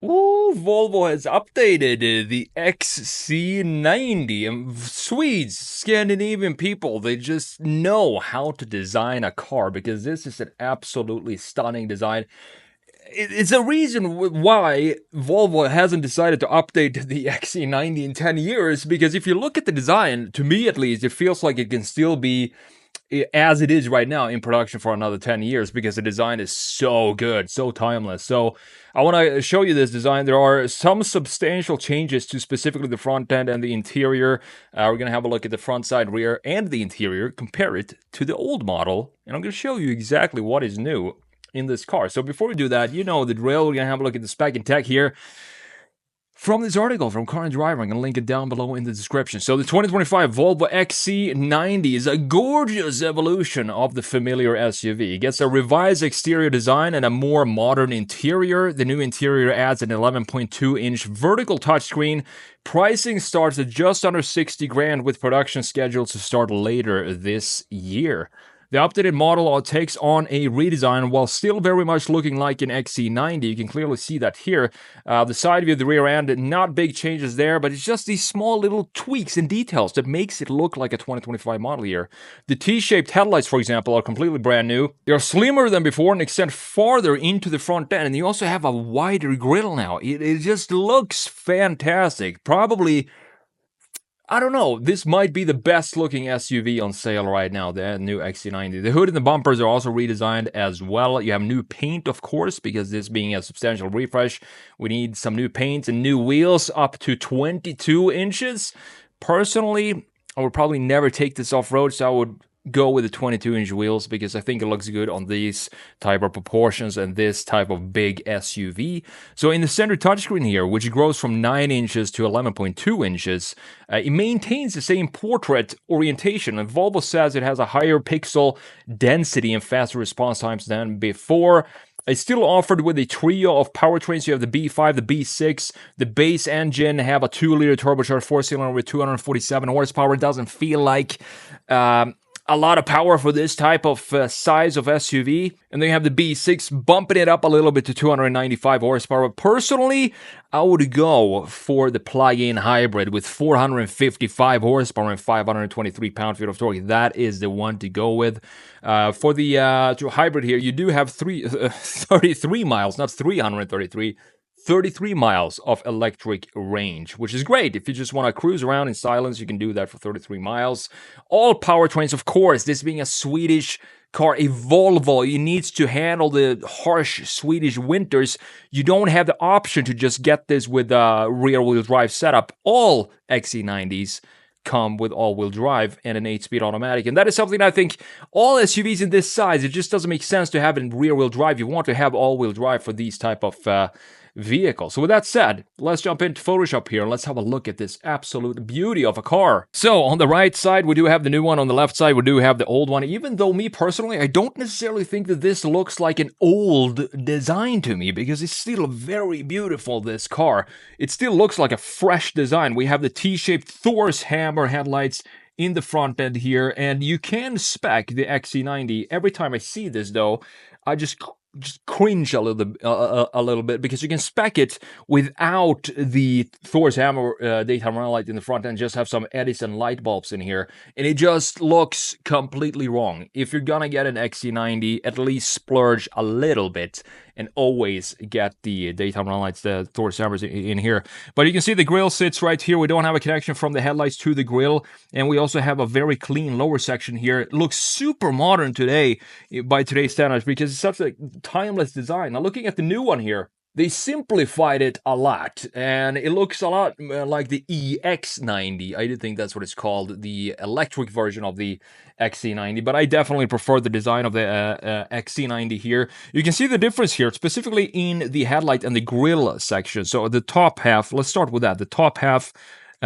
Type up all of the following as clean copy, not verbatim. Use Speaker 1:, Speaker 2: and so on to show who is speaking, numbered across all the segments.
Speaker 1: Ooh, Volvo has updated the XC90. And Swedes, Scandinavian people, they just know how to design a car because this is an absolutely stunning design. It's a reason why Volvo hasn't decided to update the XC90 in 10 years, because if you look at the design, to me at least, it feels like it can still be as it is right now in production for another 10 years because the design is so good, so timeless. So I want to show you this design. There are some substantial changes to specifically the front end and the interior. We're going to have a look at the front, side, rear, and the interior, compare it to the old model, and I'm going to show you exactly what is new in this car. So before we do that, you know the drill. We're going to have a look at the spec and tech here from this article from Car and Driver. I'm going to link it down below in the description. So the 2025 Volvo XC90 is a gorgeous evolution of the familiar SUV. It gets a revised exterior design and a more modern interior. The new interior adds an 11.2-inch vertical touchscreen. Pricing starts at just under 60 grand, with production scheduled to start later this year. The updated model takes on a redesign while still very much looking like an XC90. You can clearly see that here. The side view, the rear end, not big changes there, but it's just these small little tweaks and details that makes it look like a 2025 model year. The T-shaped headlights, for example, are completely brand new. They're slimmer than before and extend farther into the front end, and you also have a wider grille now. It just looks fantastic. Probably, I don't know, this might be the best looking SUV on sale right now, the new XC90. The hood and the bumpers are also redesigned as well. You have new paint, of course, because this being a substantial refresh, we need some new paints and new wheels up to 22 inches. Personally, I would probably never take this off-road, so I would go with the 22-inch wheels because I think it looks good on these type of proportions and this type of big SUV. So in the center touchscreen here, which grows from 9 inches to 11.2 inches, it maintains the same portrait orientation, and Volvo says it has a higher pixel density and faster response times than before. It's still offered with a trio of powertrains. You have the B5, the B6, the base engine, have a 2-liter turbocharged 4-cylinder with 247 horsepower. It doesn't feel like a lot of power for this type of size of SUV. And then you have the B6 bumping it up a little bit to 295 horsepower. Personally, I would go for the plug-in hybrid with 455 horsepower and 523 pound-feet of torque. That is the one to go with. For the hybrid here, you do have 33 miles, not 333. 33 miles of electric range, which is great. If you just want to cruise around in silence, you can do that for 33 miles. All powertrains, of course, this being a Swedish car, a Volvo, it needs to handle the harsh Swedish winters. You don't have the option to just get this with a rear-wheel drive setup. All XC90s come with all-wheel drive and an 8-speed automatic, and that is something I think all SUVs in this size, it just doesn't make sense to have in rear-wheel drive. You want to have all-wheel drive for these type of vehicle. So with that said, let's jump into Photoshop here and let's have a look at this absolute beauty of a car. So on the right side, we do have the new one. On the left side, we do have the old one. Even though me personally, I don't necessarily think that this looks like an old design to me, because it's still very beautiful, this car. It still looks like a fresh design. We have the T-shaped Thor's hammer headlights in the front end here, and you can spec the XC90. Every time I see this though, I just cringe a little bit because you can spec it without the Thor's hammer daytime running light in the front end, just have some Edison light bulbs in here, and it just looks completely wrong. If you're gonna get an XC90, at least splurge a little bit and always get the daytime running lights, the Thor's hammers in here. But you can see the grille sits right here. We don't have a connection from the headlights to the grille, and we also have a very clean lower section here. It looks super modern today by today's standards because it's such a timeless design. Now looking at the new one here, they simplified it a lot, and it looks a lot like the EX90. I do think that's what it's called, the electric version of the XC90, but I definitely prefer the design of the XC90 here. You can see the difference here, specifically in the headlight and the grille section. So the top half, let's start with that. The top half,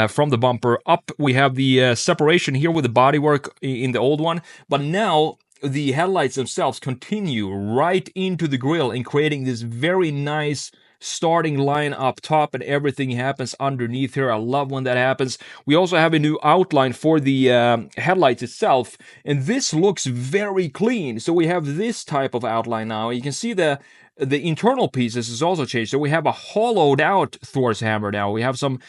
Speaker 1: from the bumper up, we have the separation here with the bodywork in the old one, but now the headlights themselves continue right into the grille and creating this very nice starting line up top, and everything happens underneath here. I love when that happens. We also have a new outline for the headlights itself, and this looks very clean. So we have this type of outline now. You can see the the internal pieces is also changed. So we have a hollowed out Thor's hammer now. We have some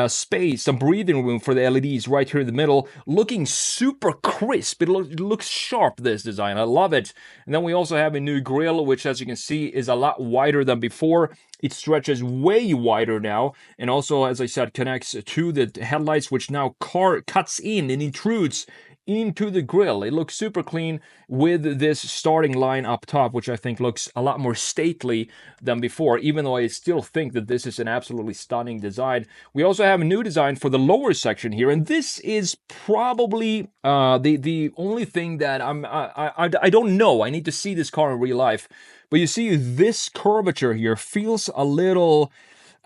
Speaker 1: space, some breathing room for the LEDs right here in the middle, looking super crisp. It looks sharp, this design. I love it. And then we also have a new grille, which, as you can see, is a lot wider than before. It stretches way wider now, and also, as I said, connects to the headlights, which now cuts in and intrudes into the grille. It looks super clean with this starting line up top, which I think looks a lot more stately than before, even though I still think that this is an absolutely stunning design. We also have a new design for the lower section here, and this is probably the only thing that I don't know. I need to see this car in real life. But you see, this curvature here feels a little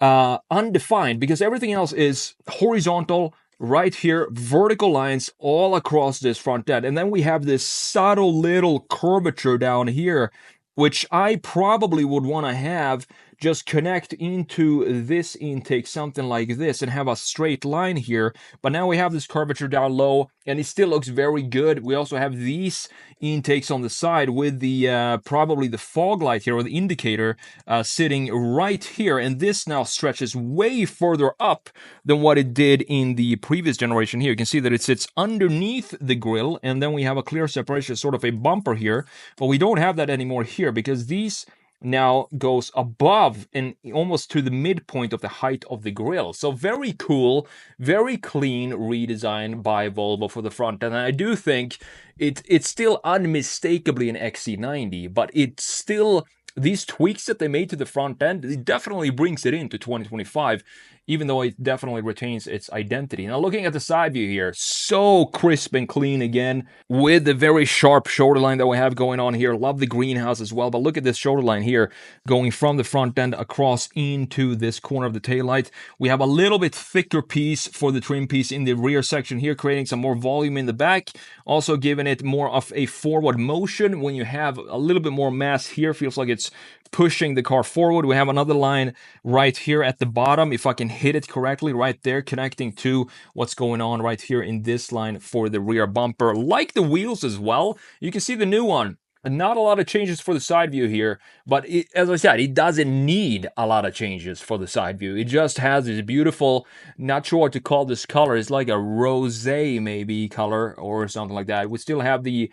Speaker 1: undefined, because everything else is horizontal right here, vertical lines all across this front end. And then we have this subtle little curvature down here, which I probably would want to have just connect into this intake, something like this, and have a straight line here. But now we have this curvature down low, and it still looks very good. We also have these intakes on the side with the probably the fog light here, or the indicator sitting right here. And this now stretches way further up than what it did in the previous generation here. You can see that it sits underneath the grille, and then we have a clear separation, sort of a bumper here. But we don't have that anymore here, because these now goes above and almost to the midpoint of the height of the grille. So very cool, very clean redesign by Volvo for the front. And I do think it's still unmistakably an XC90, but it's still, these tweaks that they made to the front end, it definitely brings it into 2025, even though it definitely retains its identity. Now, looking at the side view here, so crisp and clean again, with the very sharp shoulder line that we have going on here. Love the greenhouse as well, but look at this shoulder line here, going from the front end across into this corner of the taillight. We have a little bit thicker piece for the trim piece in the rear section here, creating some more volume in the back, also giving it more of a forward motion. When you have a little bit more mass here, feels like it's pushing the car forward. We have another line right here at the bottom, if I can hit it correctly, right there, connecting to what's going on right here in this line for the rear bumper. Like the wheels as well, you can see the new one. Not a lot of changes for the side view here, but as I said, it doesn't need a lot of changes for the side view. It just has this beautiful, not sure what to call this color, it's like a rosé maybe color or something like that. We still have the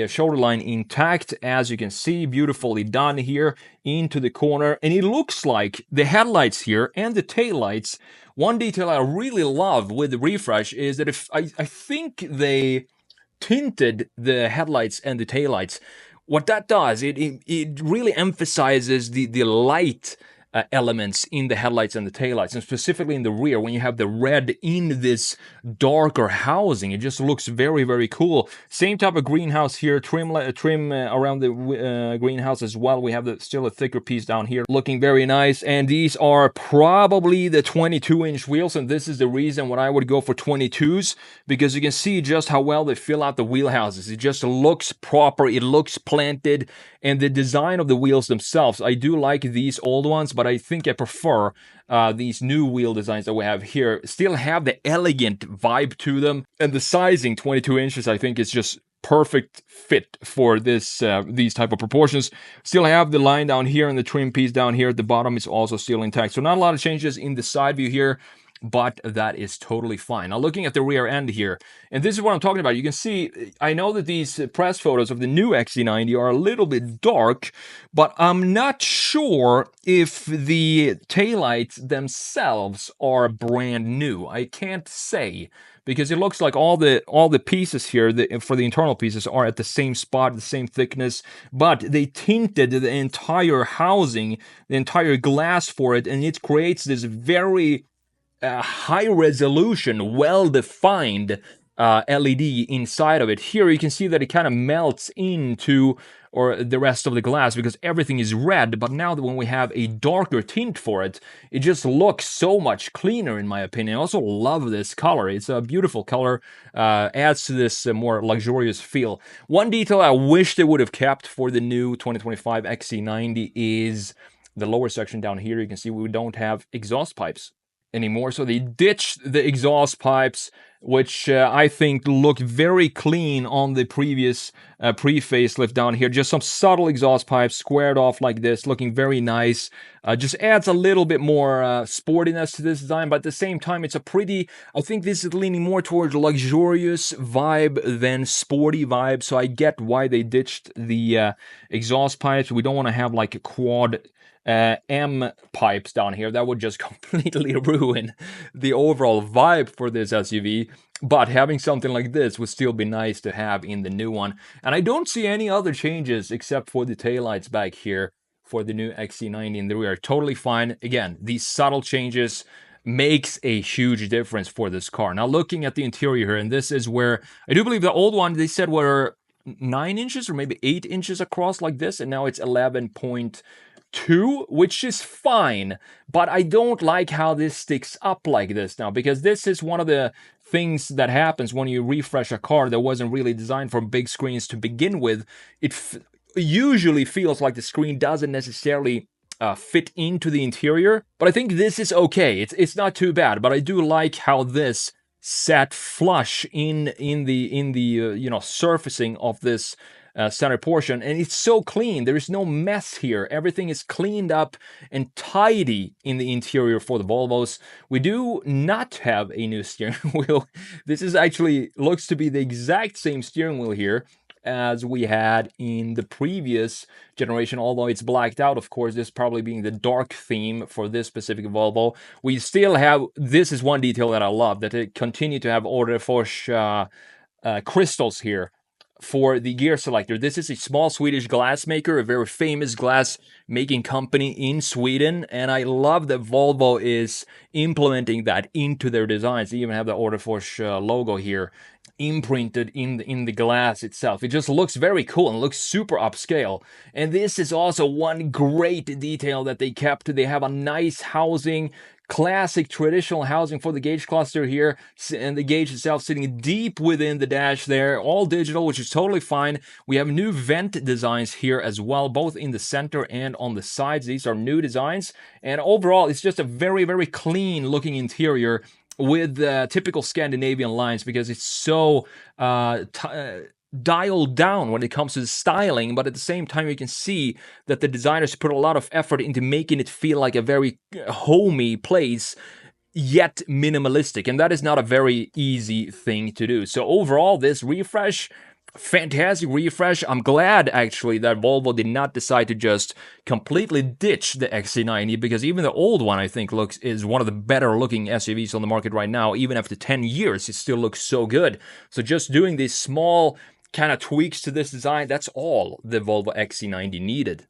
Speaker 1: shoulder line intact, as you can see, beautifully done here into the corner. And it looks like the headlights here and the taillights, one detail I really love with the refresh is that if I think they tinted the headlights and the taillights. What that does, it really emphasizes the light elements in the headlights and the taillights, and specifically in the rear, when you have the red in this darker housing, it just looks very, very cool. Same type of greenhouse here, trim around the greenhouse as well. We have still a thicker piece down here, looking very nice. And these are probably the 22-inch wheels, and this is the reason why I would go for 22s, because you can see just how well they fill out the wheelhouses. It just looks proper, it looks planted, and the design of the wheels themselves, I do like these old ones, but I think I prefer these new wheel designs that we have here. Still have the elegant vibe to them, and the sizing, 22 inches, I think is just perfect fit for this these type of proportions. Still have the line down here, and the trim piece down here at the bottom is also still intact. So not a lot of changes in the side view here, but that is totally fine. Now, looking at the rear end here, and this is what I'm talking about. You can see, I know that these press photos of the new XC90 are a little bit dark, but I'm not sure if the taillights themselves are brand new. I can't say, because it looks like all the pieces here for the internal pieces are at the same spot, the same thickness, but they tinted the entire housing, the entire glass for it, and it creates this very high resolution, well-defined LED inside of it. Here you can see that it kind of melts into the rest of the glass because everything is red, but now that when we have a darker tint for it, it just looks so much cleaner in my opinion. I also love this color. It's a beautiful color, adds to this more luxurious feel. One detail I wish they would have kept for the new 2025 XC90 is the lower section down here. You can see we don't have exhaust pipes. anymore. So they ditched the exhaust pipes, which I think looked very clean on the previous pre-facelift down here. Just some subtle exhaust pipes squared off like this, looking very nice. Just adds a little bit more sportiness to this design, but at the same time, it's a pretty, I think this is leaning more towards luxurious vibe than sporty vibe, so I get why they ditched the exhaust pipes. We don't want to have like a quad M pipes down here. That would just completely ruin the overall vibe for this SUV. But having something like this would still be nice to have in the new one. And I don't see any other changes except for the taillights back here for the new XC90 in the rear. Totally fine. Again, these subtle changes makes a huge difference for this car. Now looking at the interior here, and this is where I do believe the old one they said were 9 inches or maybe 8 inches across like this, and now it's 11.2, which is fine, but I don't like how this sticks up like this now, because this is one of the things that happens when you refresh a car that wasn't really designed for big screens to begin with. It usually feels like the screen doesn't necessarily fit into the interior, but I think this is okay. It's not too bad, but I do like how this sat flush in the surfacing of this center portion, and it's so clean. There is no mess here. Everything is cleaned up and tidy in the interior for the Volvos. We do not have a new steering wheel. This is actually looks to be the exact same steering wheel here as we had in the previous generation, although it's blacked out, of course, this probably being the dark theme for this specific Volvo. We still have, this is one detail that I love, that it continue to have Orderfors crystals here for the gear selector. This is a small Swedish glass maker, a very famous glass making company in Sweden, and I love that Volvo is implementing that into their designs. They even have the Orderfors logo here imprinted in the glass itself. It just looks very cool and looks super upscale. And this is also one great detail that they kept. They have a nice housing, classic traditional housing for the gauge cluster here, and the gauge itself sitting deep within the dash there, all digital, which is totally fine. We have new vent designs here as well, both in the center and on the sides. These are new designs, and overall it's just a very, very clean looking interior with typical Scandinavian lines, because it's so dialed down when it comes to the styling, but at the same time you can see that the designers put a lot of effort into making it feel like a very homey place, yet minimalistic, and that is not a very easy thing to do. So overall, this refresh, fantastic refresh. I'm glad actually that Volvo did not decide to just completely ditch the XC90, because even the old one I think is one of the better looking SUVs on the market right now. Even after 10 years, it still looks so good. So just doing these small kind of tweaks to this design, that's all the Volvo XC90 needed.